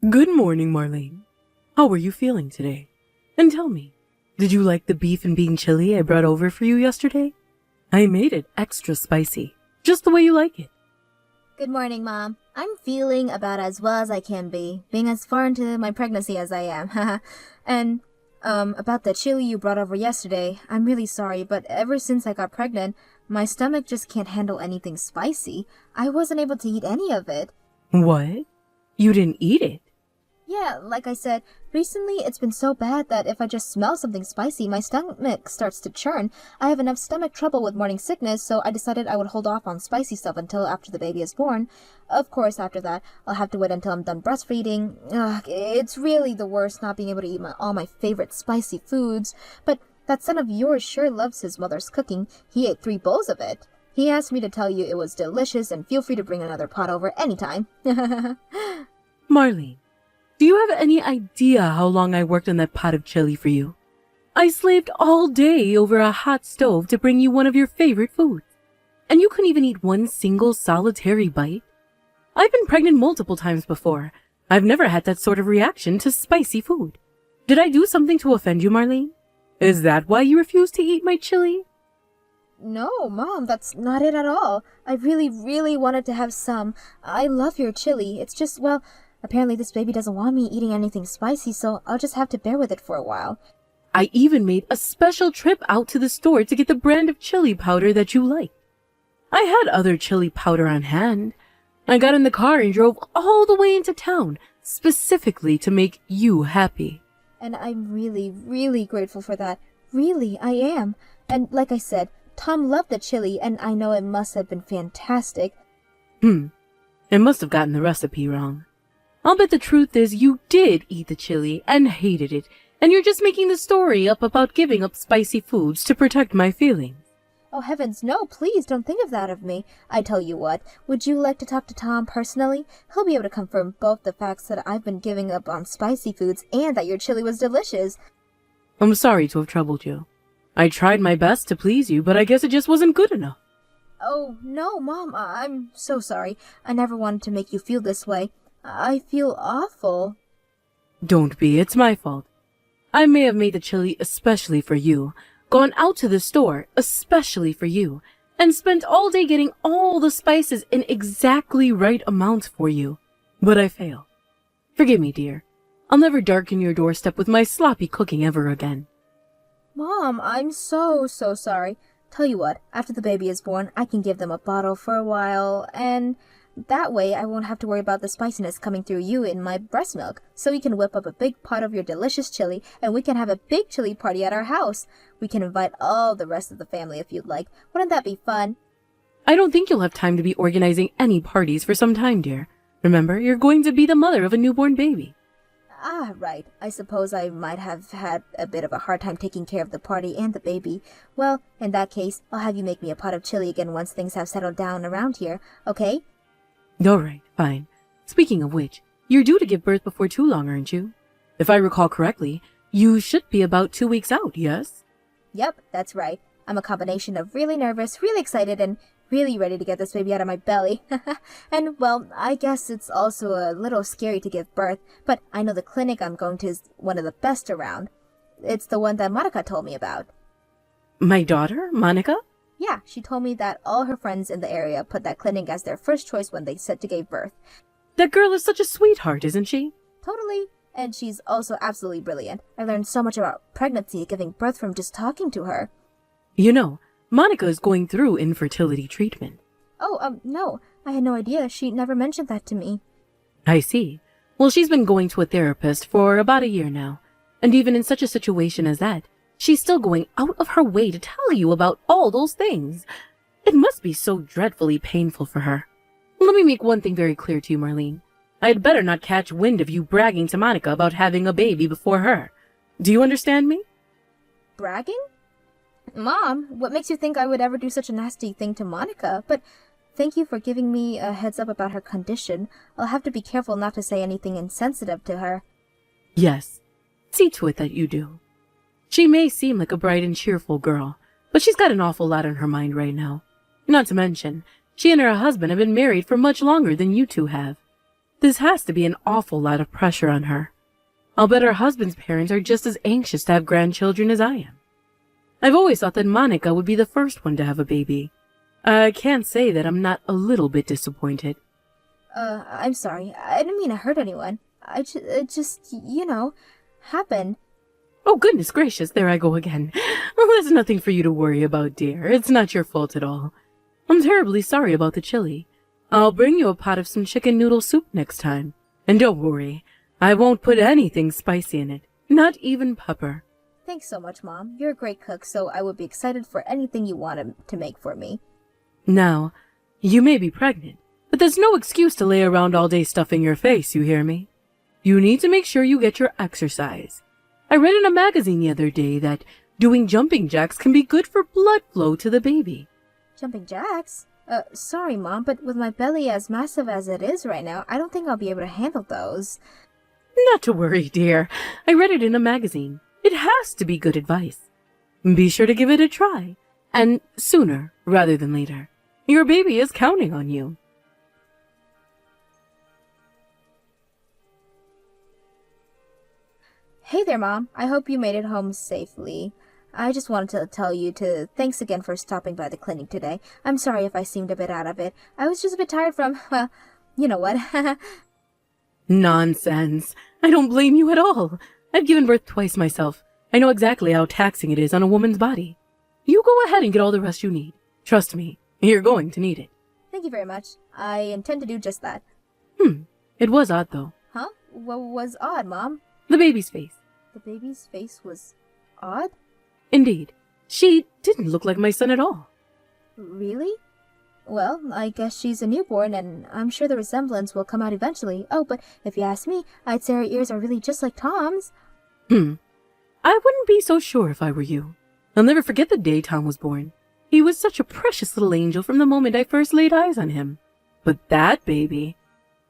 Good morning, Marlene. How are you feeling today? And tell me, did you like the beef and bean chili I brought over for you yesterday? I made it extra spicy, just the way you like it. Good morning, Mom. I'm feeling about as well as I can be, being as far into my pregnancy as I am. And, about the chili you brought over yesterday, I'm really sorry, but ever since I got pregnant, my stomach just can't handle anything spicy. I wasn't able to eat any of it. What? You didn't eat it? Yeah, like I said, recently it's been so bad that if I just smell something spicy, my stomach starts to churn. I have enough stomach trouble with morning sickness, so I decided I would hold off on spicy stuff until after the baby is born. Of course, after that, I'll have to wait until I'm done breastfeeding. Ugh, it's really the worst not being able to eat all my favorite spicy foods. But that son of yours sure loves his mother's cooking. He ate 3 bowls of it. He asked me to tell you it was delicious and feel free to bring another pot over anytime. Marlene, do you have any idea how long I worked on that pot of chili for you? I slaved all day over a hot stove to bring you one of your favorite foods. And you couldn't even eat one single solitary bite? I've been pregnant multiple times before. I've never had that sort of reaction to spicy food. Did I do something to offend you, Marlene? Is that why you refuse to eat my chili? No, Mom, that's not it at all. I really wanted to have some. I love your chili. It's just, well, apparently this baby doesn't want me eating anything spicy, so I'll just have to bear with it for a while. I even made a special trip out to the store to get the brand of chili powder that you like. I had other chili powder on hand. I got in the car and drove all the way into town, specifically to make you happy. And I'm really grateful for that. Really, I am. And like I said, Tom loved the chili, and I know it must have been fantastic. I must have gotten the recipe wrong. I'll bet the truth is you did eat the chili and hated it, and you're just making the story up about giving up spicy foods to protect my feelings. Oh heavens, no, please don't think of that of me. I tell you what, would you like to talk to Tom personally? He'll be able to confirm both the facts that I've been giving up on spicy foods and that your chili was delicious. I'm sorry to have troubled you. I tried my best to please you, but I guess it just wasn't good enough. Oh, no, Mom, I'm so sorry. I never wanted to make you feel this way. I feel awful. Don't be, it's my fault. I may have made the chili especially for you, gone out to the store especially for you, and spent all day getting all the spices in exactly right amounts for you. But I failed. Forgive me, dear. I'll never darken your doorstep with my sloppy cooking ever again. Mom, I'm so sorry. Tell you what, after the baby is born, I can give them a bottle for a while, and that way I won't have to worry about the spiciness coming through you in my breast milk. So we can whip up a big pot of your delicious chili, and we can have a big chili party at our house. We can invite all the rest of the family if you'd like. Wouldn't that be fun? I don't think you'll have time to be organizing any parties for some time, dear. Remember, you're going to be the mother of a newborn baby. Ah, right. I suppose I might have had a bit of a hard time taking care of the party and the baby. Well, in that case, I'll have you make me a pot of chili again once things have settled down around here, okay? All right, fine. Speaking of which, you're due to give birth before too long, aren't you? If I recall correctly, you should be about 2 weeks out, yes? Yep, that's right. I'm a combination of really nervous, really excited, and really ready to get this baby out of my belly. And, well, I guess it's also a little scary to give birth, but I know the clinic I'm going to is one of the best around. It's the one that Monica told me about. My daughter, Monica? Yeah, she told me that all her friends in the area put that clinic as their first choice when they said to give birth. That girl is such a sweetheart, isn't she? Totally. And she's also absolutely brilliant. I learned so much about pregnancy and giving birth from just talking to her. You know, Monica is going through infertility treatment. Oh, no. I had no idea. She never mentioned that to me. I see. Well, she's been going to a therapist for about a year now. And even in such a situation as that, she's still going out of her way to tell you about all those things. It must be so dreadfully painful for her. Let me make one thing very clear to you, Marlene. I'd better not catch wind of you bragging to Monica about having a baby before her. Do you understand me? Bragging? Mom, what makes you think I would ever do such a nasty thing to Monica? But thank you for giving me a heads up about her condition. I'll have to be careful not to say anything insensitive to her. Yes. See to it that you do. She may seem like a bright and cheerful girl, but she's got an awful lot on her mind right now. Not to mention, she and her husband have been married for much longer than you two have. This has to be an awful lot of pressure on her. I'll bet her husband's parents are just as anxious to have grandchildren as I am. I've always thought that Monica would be the first one to have a baby. I can't say that I'm not a little bit disappointed. I'm sorry. I didn't mean to hurt anyone. It just, happened. Oh, goodness gracious, there I go again. Well, there's nothing for you to worry about, dear. It's not your fault at all. I'm terribly sorry about the chili. I'll bring you a pot of some chicken noodle soup next time. And don't worry, I won't put anything spicy in it. Not even pepper. Thanks so much, Mom. You're a great cook, so I would be excited for anything you want to make for me. Now, you may be pregnant, but there's no excuse to lay around all day stuffing your face, you hear me? You need to make sure you get your exercise. I read in a magazine the other day that doing jumping jacks can be good for blood flow to the baby. Jumping jacks? Sorry, Mom, but with my belly as massive as it is right now, I don't think I'll be able to handle those. Not to worry, dear. I read it in a magazine. It has to be good advice. Be sure to give it a try, and sooner rather than later. Your baby is counting on you. Hey there, Mom. I hope you made it home safely. I just wanted to tell you thanks again for stopping by the clinic today. I'm sorry if I seemed a bit out of it. I was just a bit tired from, well, you know what. Nonsense. I don't blame you at all. I've given birth twice myself. I know exactly how taxing it is on a woman's body. You go ahead and get all the rest you need. Trust me, you're going to need it. Thank you very much. I intend to do just that. It was odd, though. Huh? What was odd, Mom? The baby's face. The baby's face was odd? Indeed. She didn't look like my son at all. Really? Well, I guess she's a newborn, and I'm sure the resemblance will come out eventually. Oh, but if you ask me, I'd say her ears are really just like Tom's. I wouldn't be so sure if I were you. I'll never forget the day Tom was born. He was such a precious little angel from the moment I first laid eyes on him. But that baby...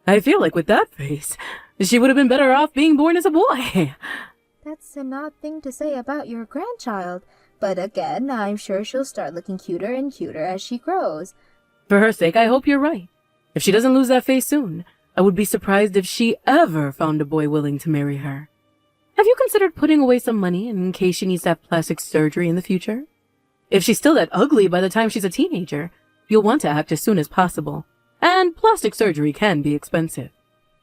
I feel like with that face, she would have been better off being born as a boy. That's an odd thing to say about your grandchild. But again, I'm sure she'll start looking cuter and cuter as she grows. For her sake, I hope you're right. If she doesn't lose that face soon, I would be surprised if she ever found a boy willing to marry her. Have you considered putting away some money in case she needs to have plastic surgery in the future? If she's still that ugly by the time she's a teenager, you'll want to act as soon as possible. And plastic surgery can be expensive.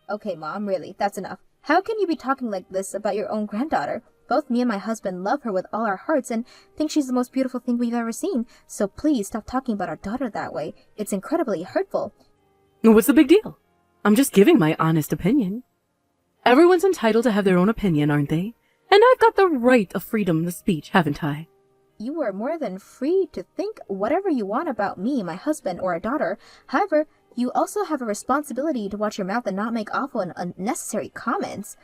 Okay, Mom, really, that's enough. How can you be talking like this about your own granddaughter? Both me and my husband love her with all our hearts and think she's the most beautiful thing we've ever seen. So please stop talking about our daughter that way. It's incredibly hurtful. What's the big deal? I'm just giving my honest opinion. Everyone's entitled to have their own opinion, aren't they? And I've got the right of freedom of speech, haven't I? You are more than free to think whatever you want about me, my husband, or our daughter. However, you also have a responsibility to watch your mouth and not make awful and unnecessary comments.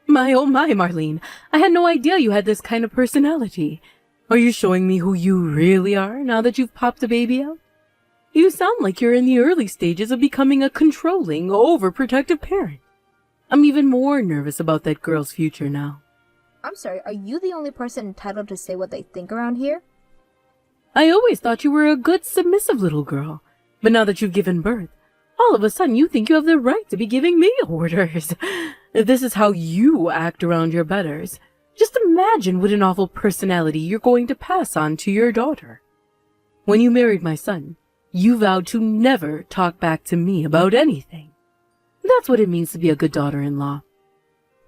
My oh my, Marlene. I had no idea you had this kind of personality. Are you showing me who you really are now that you've popped the baby out? You sound like you're in the early stages of becoming a controlling, overprotective parent. I'm even more nervous about that girl's future now. I'm sorry, are you the only person entitled to say what they think around here? I always thought you were a good, submissive little girl. But now that you've given birth, all of a sudden you think you have the right to be giving me orders. If this is how you act around your betters, just imagine what an awful personality you're going to pass on to your daughter. When you married my son, you vowed to never talk back to me about anything. That's what it means to be a good daughter-in-law.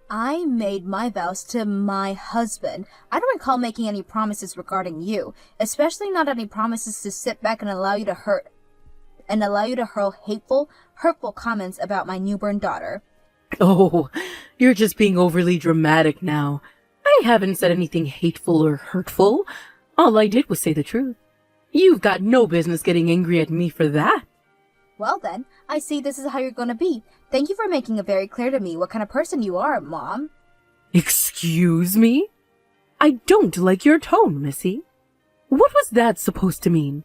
I made my vows to my husband. I don't recall making any promises regarding you, especially not any promises to sit back and allow you to hurl hateful, hurtful comments about my newborn daughter. Oh, you're just being overly dramatic now. I haven't said anything hateful or hurtful. All I did was say the truth. You've got no business getting angry at me for that. Well then, I see this is how you're gonna be. Thank you for making it very clear to me what kind of person you are, Mom. Excuse me? I don't like your tone, Missy. What was that supposed to mean?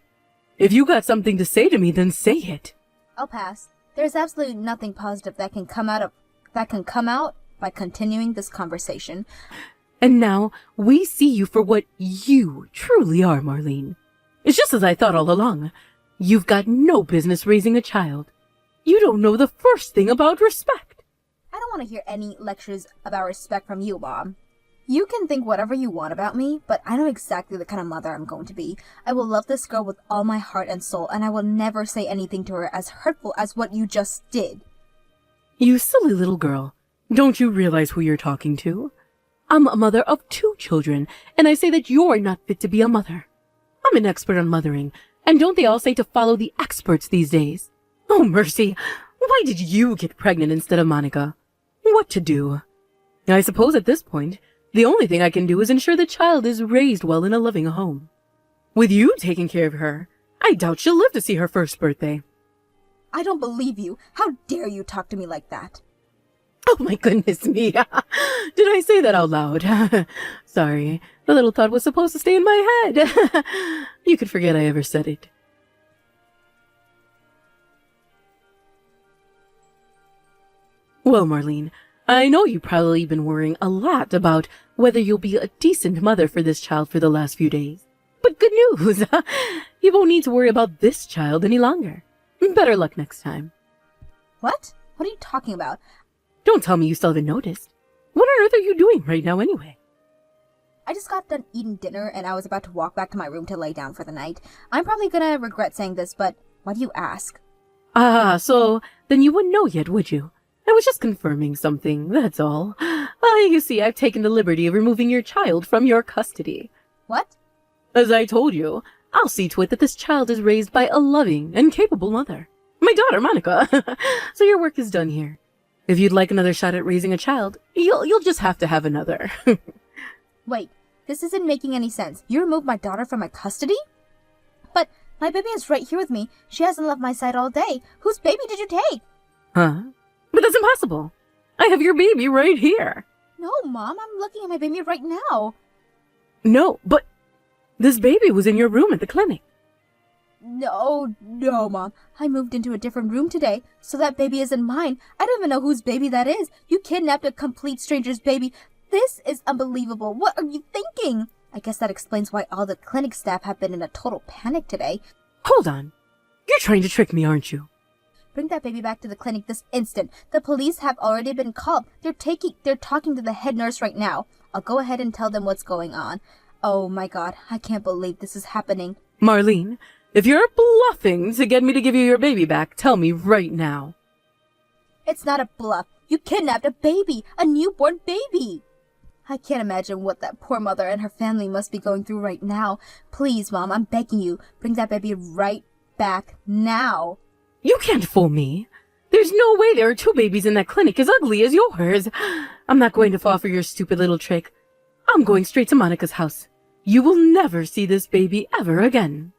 If you got something to say to me, then say it. I'll pass. There's absolutely nothing positive that can come out by continuing this conversation. And now we see you for what you truly are, Marlene. It's just as I thought all along. You've got no business raising a child. You don't know the first thing about respect. I don't want to hear any lectures about respect from you, Mom. You can think whatever you want about me, but I know exactly the kind of mother I'm going to be. I will love this girl with all my heart and soul, and I will never say anything to her as hurtful as what you just did. You silly little girl. Don't you realize who you're talking to? I'm a mother of 2 children, and I say that you're not fit to be a mother. I'm an expert on mothering, and don't they all say to follow the experts these days? Oh, mercy. Why did you get pregnant instead of Monica? What to do? I suppose at this point, the only thing I can do is ensure the child is raised well in a loving home. With you taking care of her, I doubt she'll live to see her first birthday. I don't believe you. How dare you talk to me like that? Oh my goodness me. Did I say that out loud? Sorry, the little thought was supposed to stay in my head. You could forget I ever said it. Well, Marlene, I know you've probably been worrying a lot about whether you'll be a decent mother for this child for the last few days. But good news! You won't need to worry about this child any longer. Better luck next time. What? What are you talking about? Don't tell me you still haven't noticed. What on earth are you doing right now anyway? I just got done eating dinner and I was about to walk back to my room to lay down for the night. I'm probably gonna regret saying this, but why do you ask? Ah, so then you wouldn't know yet, would you? I was just confirming something, that's all. You see, I've taken the liberty of removing your child from your custody. What? As I told you, I'll see to it that this child is raised by a loving and capable mother. My daughter, Monica. So your work is done here. If you'd like another shot at raising a child, you'll just have to have another. Wait, this isn't making any sense. You removed my daughter from my custody? But my baby is right here with me. She hasn't left my side all day. Whose baby did you take? Huh? But that's impossible. I have your baby right here. No, Mom, I'm looking at my baby right now. No, but this baby was in your room at the clinic. No, Mom. I moved into a different room today, so that baby isn't mine. I don't even know whose baby that is. You kidnapped a complete stranger's baby. This is unbelievable. What are you thinking? I guess that explains why all the clinic staff have been in a total panic today. Hold on. You're trying to trick me, aren't you? Bring that baby back to the clinic this instant. The police have already been called. They're talking to the head nurse right now. I'll go ahead and tell them what's going on. Oh my God, I can't believe this is happening. Marlene, if you're bluffing to get me to give you your baby back, tell me right now. It's not a bluff. You kidnapped a baby, a newborn baby. I can't imagine what that poor mother and her family must be going through right now. Please, Mom, I'm begging you, bring that baby right back now. You can't fool me. There's no way there are 2 babies in that clinic as ugly as yours. I'm not going to fall for your stupid little trick. I'm going straight to Monica's house. You will never see this baby ever again.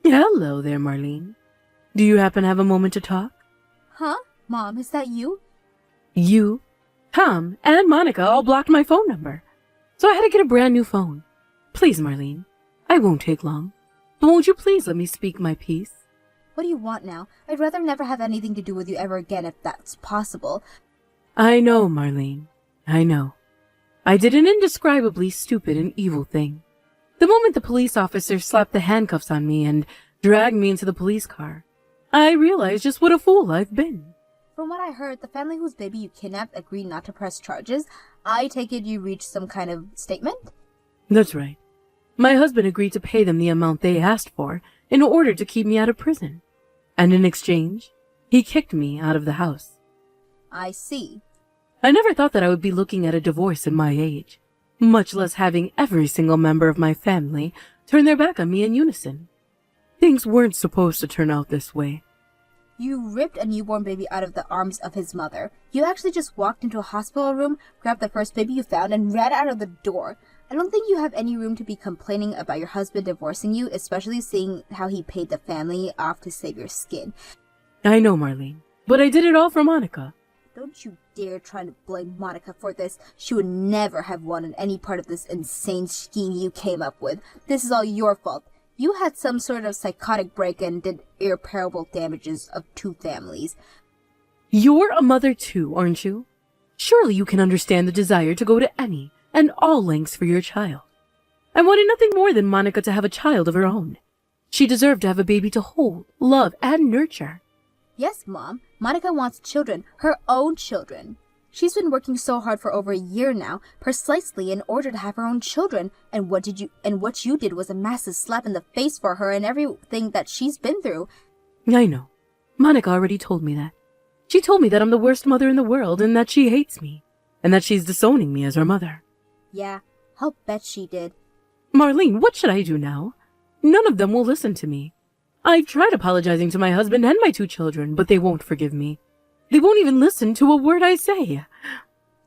Hello there, Marlene. Do you happen to have a moment to talk? Huh? Mom, is that you? You, Tom, and Monica all blocked my phone number, so I had to get a brand new phone. Please, Marlene, I won't take long, but won't you please let me speak my piece? What do you want now? I'd rather never have anything to do with you ever again if that's possible. I know, Marlene. I know. I did an indescribably stupid and evil thing. The moment the police officer slapped the handcuffs on me and dragged me into the police car, I realized just what a fool I've been. From what I heard, the family whose baby you kidnapped agreed not to press charges. I take it you reached some kind of statement? That's right. My husband agreed to pay them the amount they asked for in order to keep me out of prison. And in exchange, he kicked me out of the house. I see. I never thought that I would be looking at a divorce at my age, much less having every single member of my family turn their back on me in unison. Things weren't supposed to turn out this way. You ripped a newborn baby out of the arms of his mother. You actually just walked into a hospital room, grabbed the first baby you found, and ran out of the door. I don't think you have any room to be complaining about your husband divorcing you, especially seeing how he paid the family off to save your skin. I know, Marlene, but I did it all for Monica. Don't you dare try to blame Monica for this. She would never have wanted any part of this insane scheme you came up with. This is all your fault. You had some sort of psychotic break and did irreparable damages of 2 families. You're a mother too, aren't you? Surely you can understand the desire to go to any and all lengths for your child. I wanted nothing more than Monica to have a child of her own. She deserved to have a baby to hold, love, and nurture. Yes, Mom. Monica wants children, her own children. She's been working so hard for over a year now, precisely in order to have her own children, and what you did was a massive slap in the face for her and everything that she's been through. I know. Monica already told me that. She told me that I'm the worst mother in the world and that she hates me, and that she's disowning me as her mother. Yeah, I'll bet she did. Marlene, what should I do now? None of them will listen to me. I've tried apologizing to my husband and my 2 children, but they won't forgive me. They won't even listen to a word I say.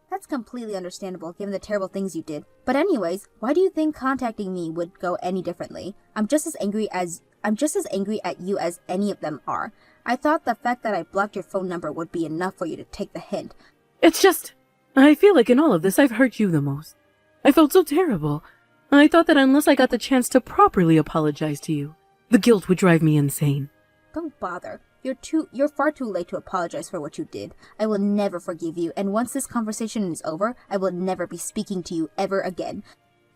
That's completely understandable, given the terrible things you did. But anyways, why do you think contacting me would go any differently? I'm just as angry at you as any of them are. I thought the fact that I blocked your phone number would be enough for you to take the hint. It's just, I feel like in all of this I've hurt you the most. I felt so terrible. I thought that unless I got the chance to properly apologize to you, the guilt would drive me insane. Don't bother. You're far too late to apologize for what you did. I will never forgive you, and once this conversation is over, I will never be speaking to you ever again.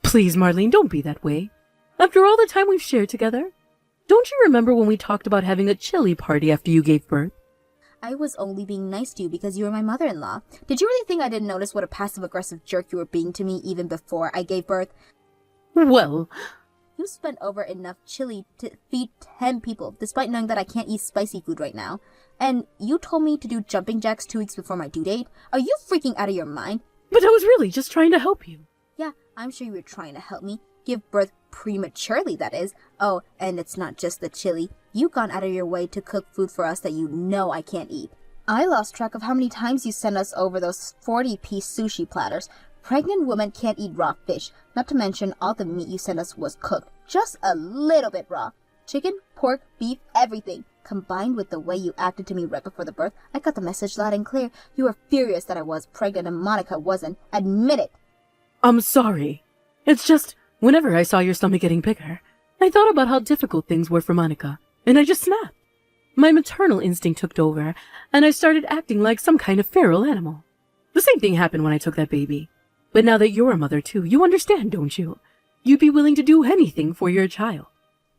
Please, Marlene, don't be that way. After all the time we've shared together, don't you remember when we talked about having a chili party after you gave birth? I was only being nice to you because you were my mother-in-law. Did you really think I didn't notice what a passive-aggressive jerk you were being to me even before I gave birth? Well, you spent over enough chili to feed 10 people, despite knowing that I can't eat spicy food right now. And you told me to do jumping jacks 2 weeks before my due date? Are you freaking out of your mind? But I was really just trying to help you. Yeah, I'm sure you were trying to help me. Give birth prematurely, that is. Oh, and it's not just the chili. You've gone out of your way to cook food for us that you know I can't eat. I lost track of how many times you sent us over those 40-piece sushi platters. Pregnant women can't eat raw fish, not to mention all the meat you sent us was cooked, just a little bit raw. Chicken, pork, beef, everything. Combined with the way you acted to me right before the birth, I got the message loud and clear. You were furious that I was pregnant and Monica wasn't. Admit it. I'm sorry. It's just, whenever I saw your stomach getting bigger, I thought about how difficult things were for Monica, and I just snapped. My maternal instinct took over, and I started acting like some kind of feral animal. The same thing happened when I took that baby. But now that you're a mother too, you understand, don't you? You'd be willing to do anything for your child.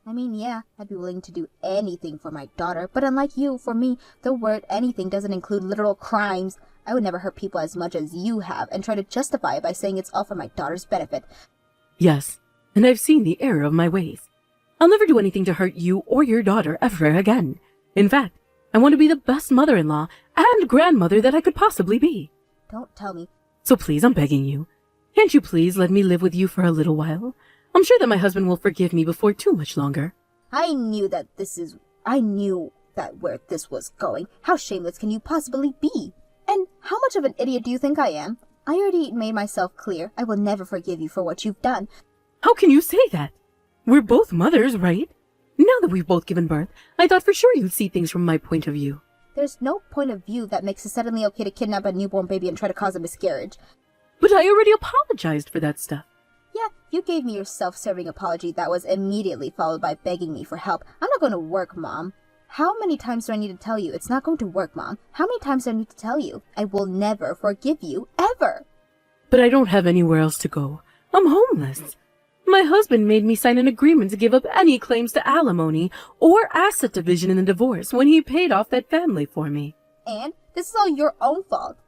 I mean, yeah, I'd be willing to do anything for my daughter, but unlike you, for me, the word anything doesn't include literal crimes. I would never hurt people as much as you have and try to justify it by saying it's all for my daughter's benefit. Yes, and I've seen the error of my ways. I'll never do anything to hurt you or your daughter ever again. In fact, I want to be the best mother-in-law and grandmother that I could possibly be. Don't tell me. So please, I'm begging you. Can't you please let me live with you for a little while? I'm sure that my husband will forgive me before too much longer. I knew that where this was going. How shameless can you possibly be? And how much of an idiot do you think I am? I already made myself clear. I will never forgive you for what you've done. How can you say that? We're both mothers, right? Now that we've both given birth, I thought for sure you'd see things from my point of view. There's no point of view that makes it suddenly okay to kidnap a newborn baby and try to cause a miscarriage. But I already apologized for that stuff. Yeah, you gave me your self-serving apology that was immediately followed by begging me for help. I'm not going to work, Mom. How many times do I need to tell you? It's not going to work, Mom. How many times do I need to tell you? I will never forgive you, ever. But I don't have anywhere else to go. I'm homeless. My husband made me sign an agreement to give up any claims to alimony or asset division in the divorce when he paid off that family for me. And this is all your own fault.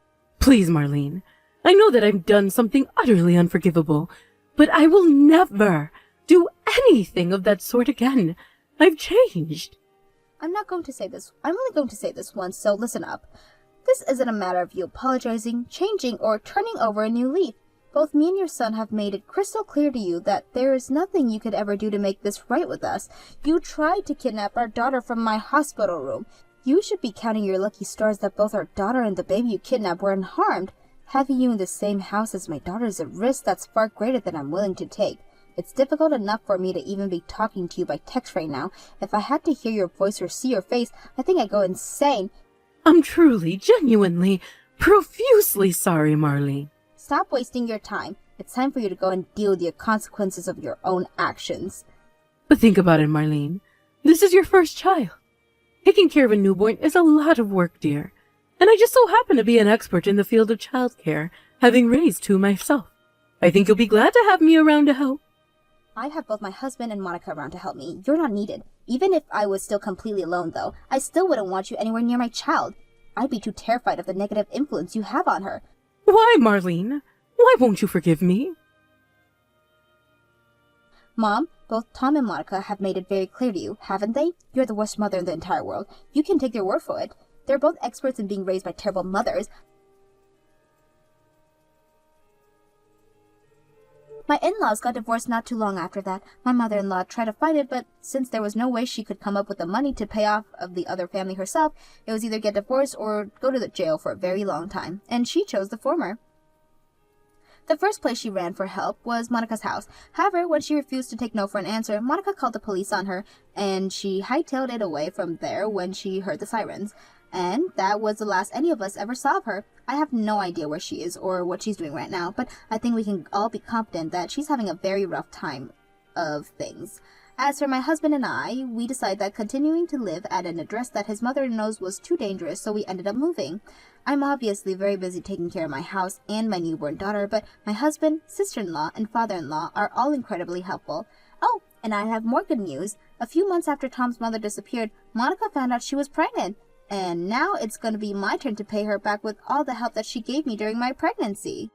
Please, Marlene. I know that I've done something utterly unforgivable, but I will never do anything of that sort again. I've changed. I'm not going to say this. I'm only going to say this once, so listen up. This isn't a matter of you apologizing, changing, or turning over a new leaf. Both me and your son have made it crystal clear to you that there is nothing you could ever do to make this right with us. You tried to kidnap our daughter from my hospital room. You should be counting your lucky stars that both our daughter and the baby you kidnapped were unharmed. Having you in the same house as my daughter is a risk that's far greater than I'm willing to take. It's difficult enough for me to even be talking to you by text right now. If I had to hear your voice or see your face, I think I'd go insane. I'm truly, genuinely, profusely sorry, Marlene. Stop wasting your time. It's time for you to go and deal with the consequences of your own actions. But think about it, Marlene. This is your first child. Taking care of a newborn is a lot of work, dear. And I just so happen to be an expert in the field of childcare, having raised 2 myself. I think you'll be glad to have me around to help. I have both my husband and Monica around to help me. You're not needed. Even if I was still completely alone, though, I still wouldn't want you anywhere near my child. I'd be too terrified of the negative influence you have on her. Why, Marlene? Why won't you forgive me? Mom, both Tom and Monica have made it very clear to you, haven't they? You're the worst mother in the entire world. You can take their word for it. They're both experts in being raised by terrible mothers. My in-laws got divorced not too long after that. My mother-in-law tried to fight it, but since there was no way she could come up with the money to pay off of the other family herself, it was either get divorced or go to the jail for a very long time, and she chose the former. The first place she ran for help was Monica's house. However, when she refused to take no for an answer, Monica called the police on her, and she hightailed it away from there when she heard the sirens. And that was the last any of us ever saw of her. I have no idea where she is or what she's doing right now, but I think we can all be confident that she's having a very rough time of things. As for my husband and I, we decided that continuing to live at an address that his mother knows was too dangerous, so we ended up moving. I'm obviously very busy taking care of my house and my newborn daughter, but my husband, sister-in-law, and father-in-law are all incredibly helpful. Oh, and I have more good news. A few months after Tom's mother disappeared, Monica found out she was pregnant. And now it's going to be my turn to pay her back with all the help that she gave me during my pregnancy.